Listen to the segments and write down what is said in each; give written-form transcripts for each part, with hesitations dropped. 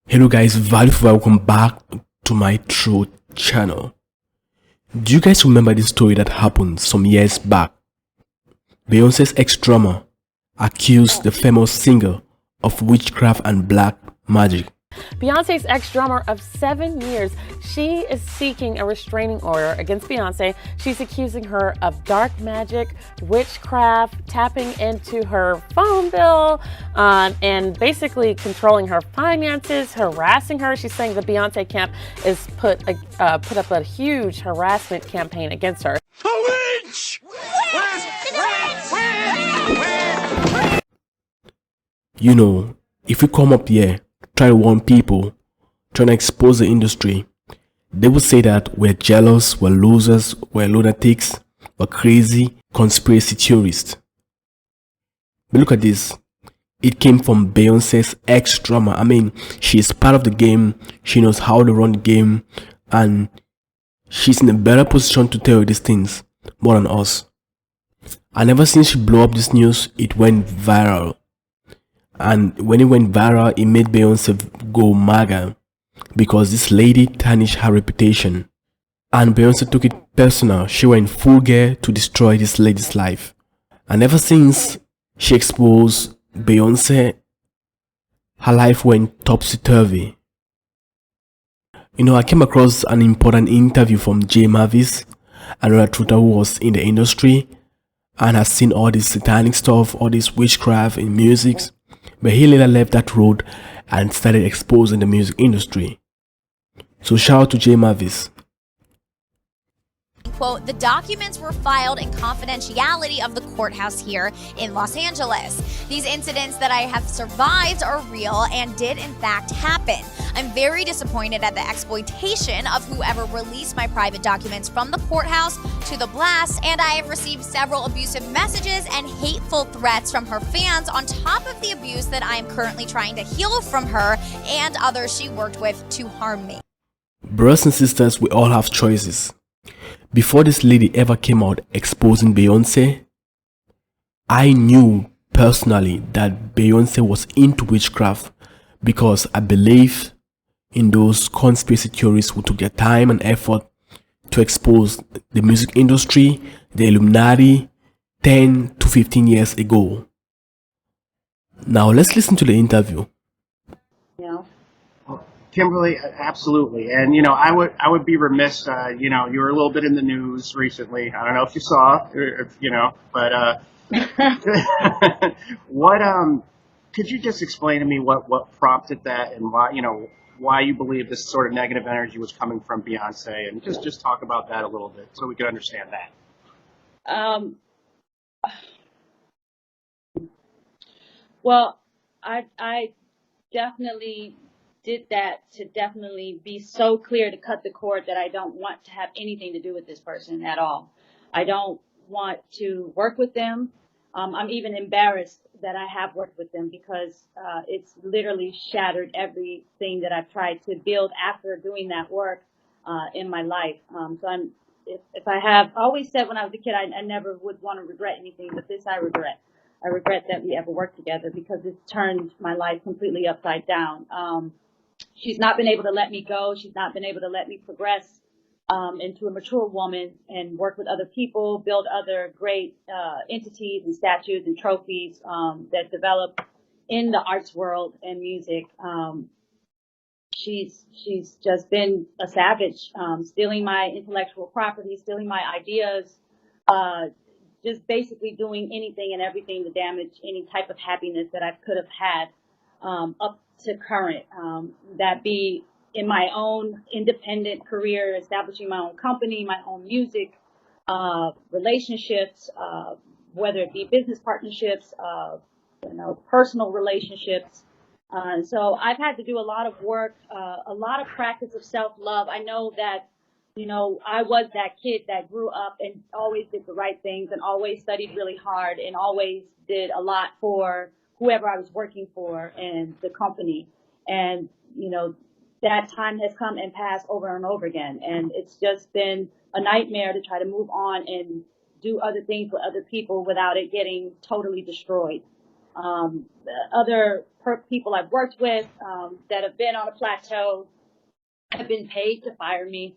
Hello guys, welcome back to my true channel. Do you guys remember this story that happened some years back? Beyonce's ex-drummer accused the famous singer of witchcraft and black magic. Beyonce's ex-drummer of 7 years, she is seeking a restraining order against Beyonce. She's accusing her of dark magic, witchcraft, tapping into her phone bill, and basically controlling her finances, harassing her. She's saying the Beyonce camp is put up a huge harassment campaign against her. You know, if we come up here, try to warn people, trying to expose the industry, they would say that we're jealous, we're losers, we're lunatics, we're crazy, conspiracy theorists. But look at this. It came from Beyonce's ex-drummer. I mean, she is part of the game, she knows how to run the game, and she's in a better position to tell you these things more than us. And ever since she blew up this news, it went viral. And when it went viral, it made Beyonce go MAGA because this lady tarnished her reputation. And Beyonce took it personal. She went full gear to destroy this lady's life. And ever since she exposed Beyonce, her life went topsy-turvy. You know, I came across an important interview from Jay Mavis, another truther who was in the industry and has seen all this satanic stuff, all this witchcraft in music. But he later left that road and started exposing the music industry. So shout out to Jay Mavis. Quote, the documents were filed in confidentiality of the courthouse here in Los Angeles. These incidents that I have survived are real and did in fact happen. I'm very disappointed at the exploitation of whoever released my private documents from the courthouse to the blast, and I have received several abusive messages and hateful threats from her fans on top of the abuse that I am currently trying to heal from her and others she worked with to harm me. Brothers and sisters, we all have choices. Before this lady ever came out exposing Beyonce, I knew personally that Beyonce was into witchcraft because I believe in those conspiracy theorists who took their time and effort to expose the music industry, the Illuminati, 10 to 15 years ago. Now let's listen to the interview. Yeah. Kimberly, absolutely. And, I would be remiss, you were a little bit in the news recently. I don't know if you saw, but could you just explain to me what prompted that and why you believe this sort of negative energy was coming from Beyonce, and just talk about that a little bit so we can understand that. Well, I definitely did that to definitely be so clear to cut the cord that I don't want to have anything to do with this person at all. I don't want to work with them. I'm even embarrassed that I have worked with them because it's literally shattered everything that I've tried to build after doing that work in my life. So if I have always said when I was a kid, I never would want to regret anything, but this I regret. I regret that we ever worked together because it's turned my life completely upside down. She's not been able to let me go. She's not been able to let me progress into a mature woman and work with other people, build other great entities and statues and trophies that develop in the arts world and music. She's just been a savage, stealing my intellectual property, stealing my ideas, just basically doing anything and everything to damage any type of happiness that I could have had up to current, that be in my own independent career, establishing my own company, my own music, relationships, whether it be business partnerships, personal relationships. So I've had to do a lot of work, a lot of practice of self-love. I know that, I was that kid that grew up and always did the right things and always studied really hard and always did a lot for whoever I was working for and the company. And, that time has come and passed over and over again. And it's just been a nightmare to try to move on and do other things with other people without it getting totally destroyed. Other people I've worked with that have been on a plateau have been paid to fire me.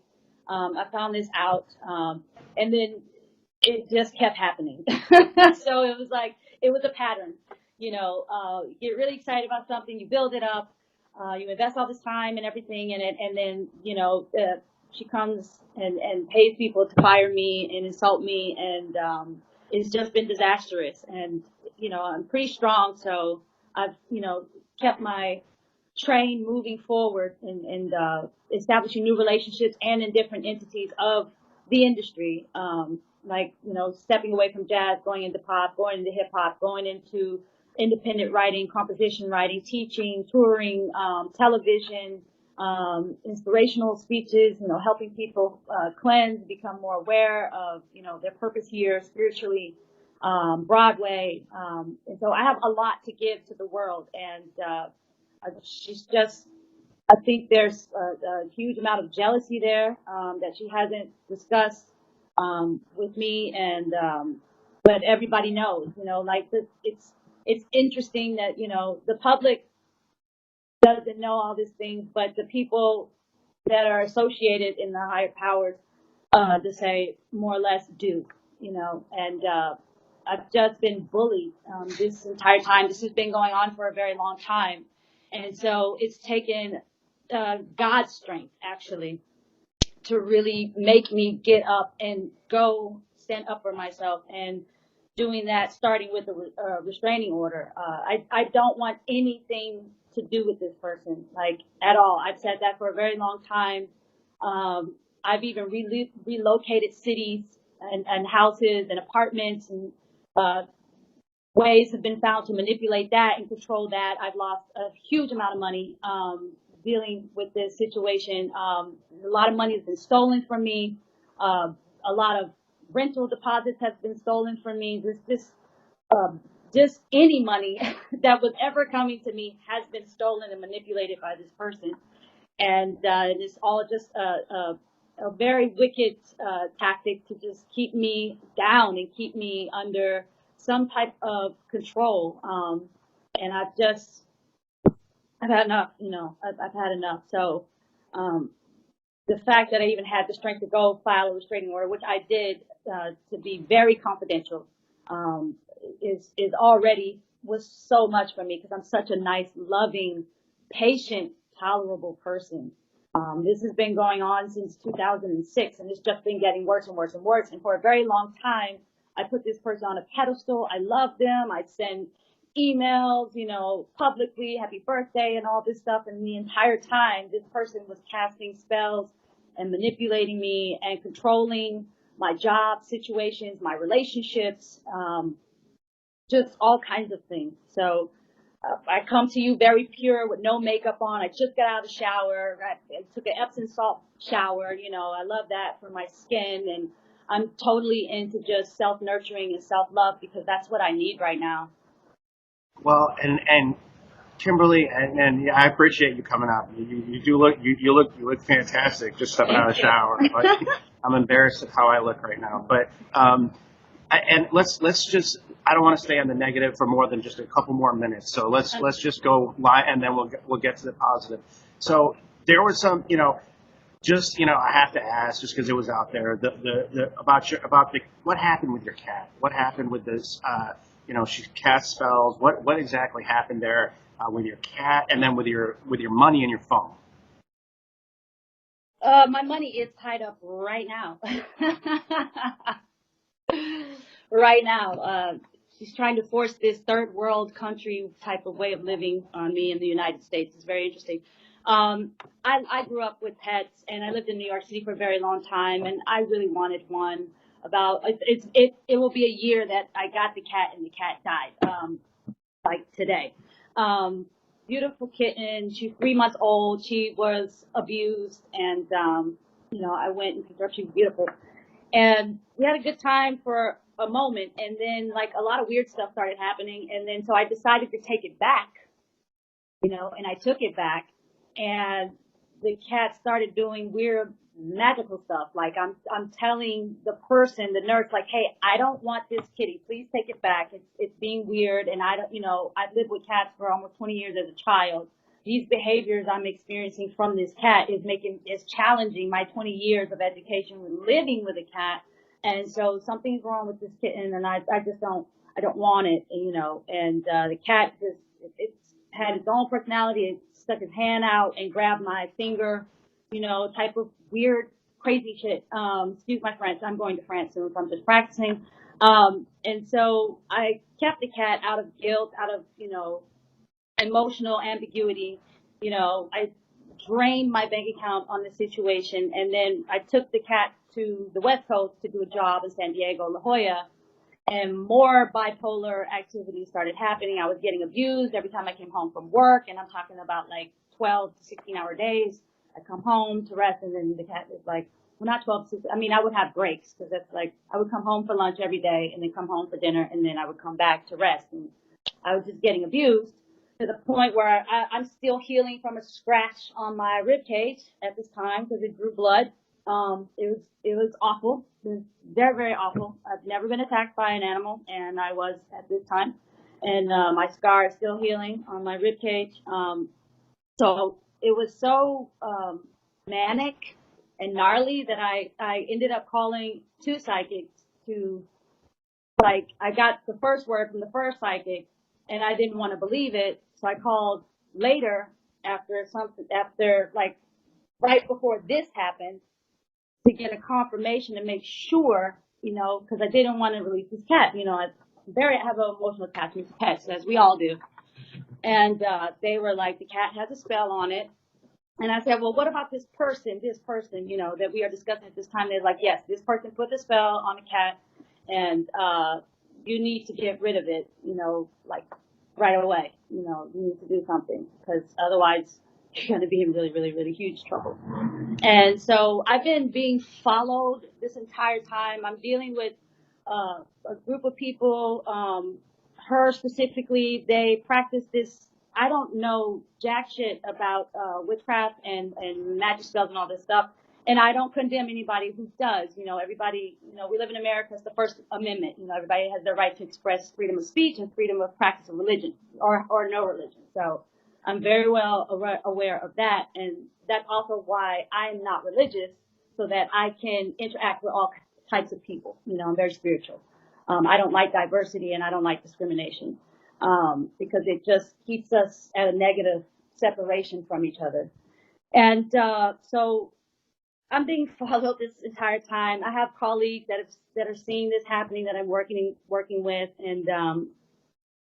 I found this out, and then it just kept happening. So it was like, it was a pattern. You get really excited about something, you build it up, you invest all this time and everything in it, and then, she comes and pays people to fire me and insult me, and it's just been disastrous. And, I'm pretty strong, so I've, kept my train moving forward and establishing new relationships and in different entities of the industry. Stepping away from jazz, going into pop, going into hip hop, going into independent writing, composition writing, teaching, touring, television, inspirational speeches, helping people cleanse, become more aware of, their purpose here spiritually, Broadway. And so I have a lot to give to the world. And she's just, I think there's a huge amount of jealousy there that she hasn't discussed with me, and but everybody knows, it's interesting that the public doesn't know all these things, but the people that are associated in the higher powers, to say more or less, do, and I've just been bullied this entire time. This has been going on for a very long time, and so it's taken God's strength actually to really make me get up and go stand up for myself, and doing that starting with a restraining order. I don't want anything to do with this person, at all. I've said that for a very long time. I've even relocated cities and houses and apartments, and ways have been found to manipulate that and control that. I've lost a huge amount of money dealing with this situation. A lot of money has been stolen from me. A lot of rental deposits have been stolen from me. Just any money that was ever coming to me has been stolen and manipulated by this person. And it's all just a very wicked tactic to just keep me down and keep me under some type of control. And I've had enough, I've had enough. So, the fact that I even had the strength to go file a restraining order, which I did, to be very confidential, is already was so much for me, because I'm such a nice, loving, patient, tolerable person. This has been going on since 2006, and it's just been getting worse and worse and worse. And for a very long time, I put this person on a pedestal. I love them. I'd send emails, publicly, happy birthday and all this stuff. And the entire time, this person was casting spells and manipulating me and controlling my job situations, my relationships, just all kinds of things. So I come to you very pure with no makeup on. I just got out of the shower. I took an Epsom salt shower. I love that for my skin. And I'm totally into just self-nurturing and self-love, because that's what I need right now. Well, and Kimberly, and I appreciate you coming out. You look fantastic just stepping out of the shower. But I'm embarrassed of how I look right now. But and let's just, I don't want to stay on the negative for more than just a couple more minutes. So let's just go live, and then we'll get to the positive. So there was some, I have to ask, just because it was out there, about what happened with your cat? What happened with this? She cast spells. What exactly happened there with your cat, and then with your money and your phone? My money is tied up right now. Right now, she's trying to force this third world country type of way of living on me in the United States. It's very interesting. I grew up with pets, and I lived in New York City for a very long time, and I really wanted one. It will be a year that I got the cat, and the cat died, today. Beautiful kitten. She's 3 months old. She was abused, and I went and picked her up. She was beautiful, and we had a good time for a moment, and then a lot of weird stuff started happening, and then so I decided to take it back, and I took it back, and the cat started doing weird magical stuff. Like I'm telling the person, the nurse, like, hey, I don't want this kitty. Please take it back. It's being weird. And I don't, I've lived with cats for almost 20 years as a child. These behaviors I'm experiencing from this cat is challenging my 20 years of education with living with a cat. And so something's wrong with this kitten, and I don't want it, and the cat it's had its own personality. It stuck his hand out and grabbed my finger, type of weird, crazy shit. Excuse my French. I'm going to France soon, so I'm just practicing. And so I kept the cat out of guilt, out of, emotional ambiguity. I drained my bank account on the situation, and then I took the cat to the West Coast to do a job in San Diego, La Jolla, and more bipolar activity started happening. I was getting abused every time I came home from work, and I'm talking about like 12 to 16-hour days. I come home to rest, and then the cat is like, well, not 12 to 16. I mean, I would have breaks, because that's like, I would come home for lunch every day, and then come home for dinner, and then I would come back to rest. And I was just getting abused to the point where I'm still healing from a scratch on my rib cage at this time, because it drew blood. It was awful. It was very, very awful. I've never been attacked by an animal, and I was at this time. And my scar is still healing on my rib cage. So it was so manic and gnarly that I ended up calling 2 psychics to, like, I got the first word from the first psychic, and I didn't want to believe it. So I called later after like right before this happened, to get a confirmation to make sure, because I didn't want to release this cat. I have an emotional attachment to pets, as we all do. And they were like, the cat has a spell on it. And I said, well, what about this person, that we are discussing at this time? They're like, yes, this person put the spell on the cat, and you need to get rid of it, like right away. You need to do something, because otherwise you're going to be in really, really, really huge trouble. And so I've been being followed this entire time. I'm dealing with a group of people, her specifically. They practice this. I don't know jack shit about witchcraft and magic spells and all this stuff. And I don't condemn anybody who does. Everybody, we live in America. It's the First Amendment. Everybody has their right to express freedom of speech and freedom of practice of religion, or no religion. So I'm very well aware of that. And that's also why I'm not religious, so that I can interact with all types of people. I'm very spiritual. I don't like diversity, and I don't like discrimination, because it just keeps us at a negative separation from each other. And so I'm being followed this entire time. I have colleagues that are seeing this happening, that I'm working with, and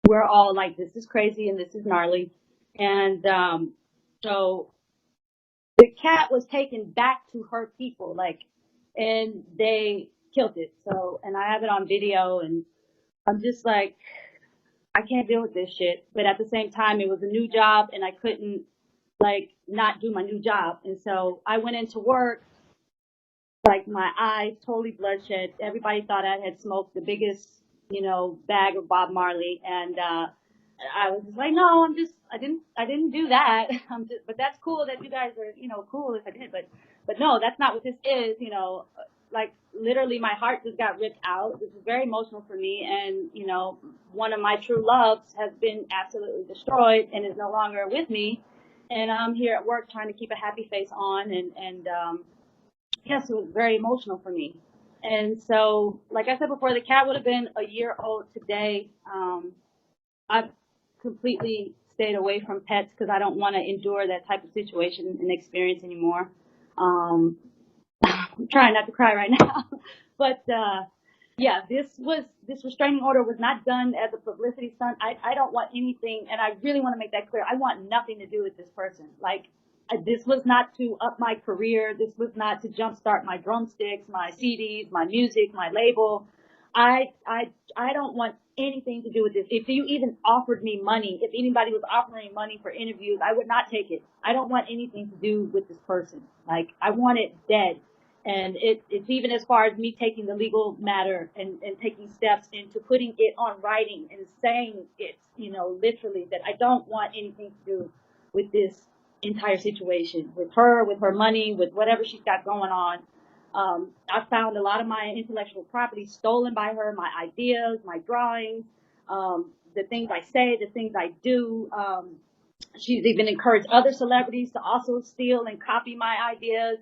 we're all like, this is crazy and this is gnarly. And so the cat was taken back to her people, and they killed it. So, and I have it on video, and I'm just like, I can't deal with this shit. But at the same time, it was a new job, and I couldn't not do my new job. And so I went into work, like my eyes totally bloodshot. Everybody thought I had smoked the biggest, bag of Bob Marley. And I was just like, no, I didn't do that. But that's cool that you guys are, cool if I did. But no, that's not what this is. Literally my heart just got ripped out. This is very emotional for me. And, one of my true loves has been absolutely destroyed and is no longer with me. And I'm here at work trying to keep a happy face on. And yes, it was very emotional for me. And so, like I said before, the cat would have been a year old today. I've completely stayed away from pets because I don't want to endure that type of situation and experience anymore. I'm trying not to cry right now. But, yeah, this restraining order was not done as a publicity stunt. I don't want anything, and I really want to make that clear. I want nothing to do with this person. This was not to up my career. This was not to jumpstart my drumsticks, my CDs, my music, my label. I don't want anything to do with this. If you even offered me money, if anybody was offering money for interviews, I would not take it. I don't want anything to do with this person. I want it dead. And it's even as far as me taking the legal matter and taking steps into putting it on writing and saying it, literally, that I don't want anything to do with this entire situation with her money, with whatever she's got going on. I found a lot of my intellectual property stolen by her, my ideas, my drawings, the things I say, the things I do. She's even encouraged other celebrities to also steal and copy my ideas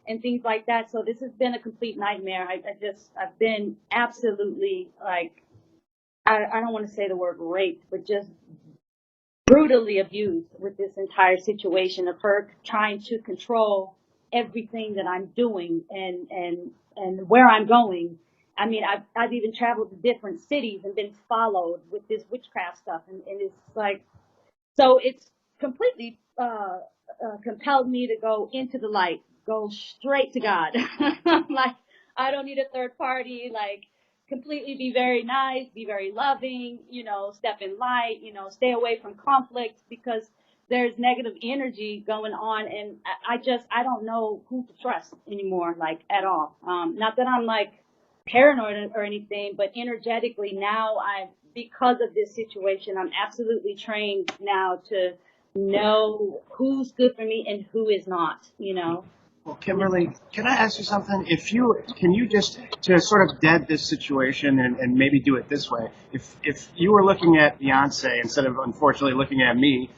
and things like that. So this has been a complete nightmare. I've been absolutely like, I don't want to say the word raped, but just brutally abused with this entire situation of her trying to control everything that I'm doing and where I'm going. I mean, I've even traveled to different cities and been followed with this witchcraft stuff, and it's like, so it's completely compelled me to go into the light, go straight to God. Like, I don't need a third party, like, completely be very nice, be very loving, you know, step in light, you know, stay away from conflict, because there's negative energy going on, and I don't know who to trust anymore, like, at all. Not that I'm like paranoid or anything, but energetically now, because of this situation, I'm absolutely trained now to know who's good for me and who is not, you know. Well, Kimberly, can I ask you something? Can you just, to sort of dead this situation and maybe do it this way, if you were looking at Beyonce instead of, unfortunately, looking at me.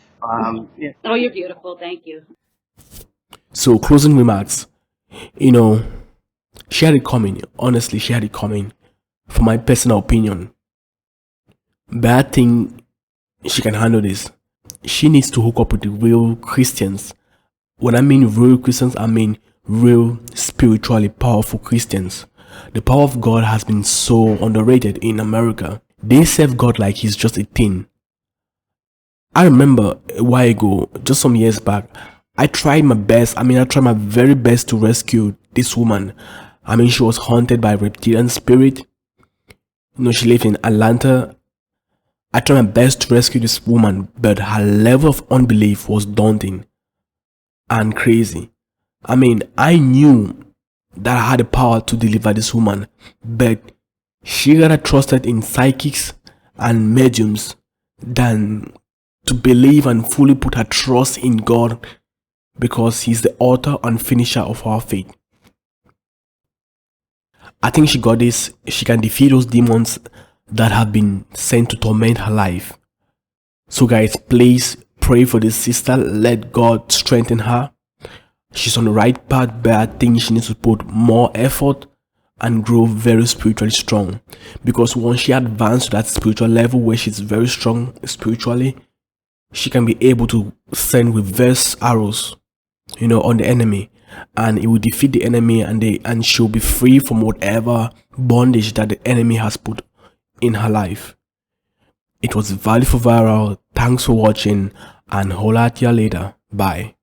Yeah. Oh, you're beautiful. Thank you. So, closing remarks. You know, she had it coming. Honestly, she had it coming. For my personal opinion. But I think she can handle this. She needs to hook up with the real Christians. When I mean real Christians, I mean real spiritually powerful Christians. The power of God has been so underrated in America. They serve God like he's just a thing. I remember a while ago, just some years back, I tried my very best to rescue this woman. I mean, she was haunted by a reptilian spirit. You know, she lived in Atlanta. I tried my best to rescue this woman, but her level of unbelief was daunting and crazy. I mean, I knew that I had the power to deliver this woman, but she rather trusted in psychics and mediums than to believe and fully put her trust in God, because he's the author and finisher of our faith. I think she got this. She can defeat those demons that have been sent to torment her life. So guys, please pray for this sister. Let God strengthen her. She's on the right path, but I think she needs to put more effort and grow very spiritually strong. Because once she advances to that spiritual level where she's very strong spiritually, she can be able to send reverse arrows, you know, on the enemy, and it will defeat the enemy, and she'll be free from whatever bondage that the enemy has put in her life. It was Value for Viral. Thanks for watching, and holla at ya later. Bye.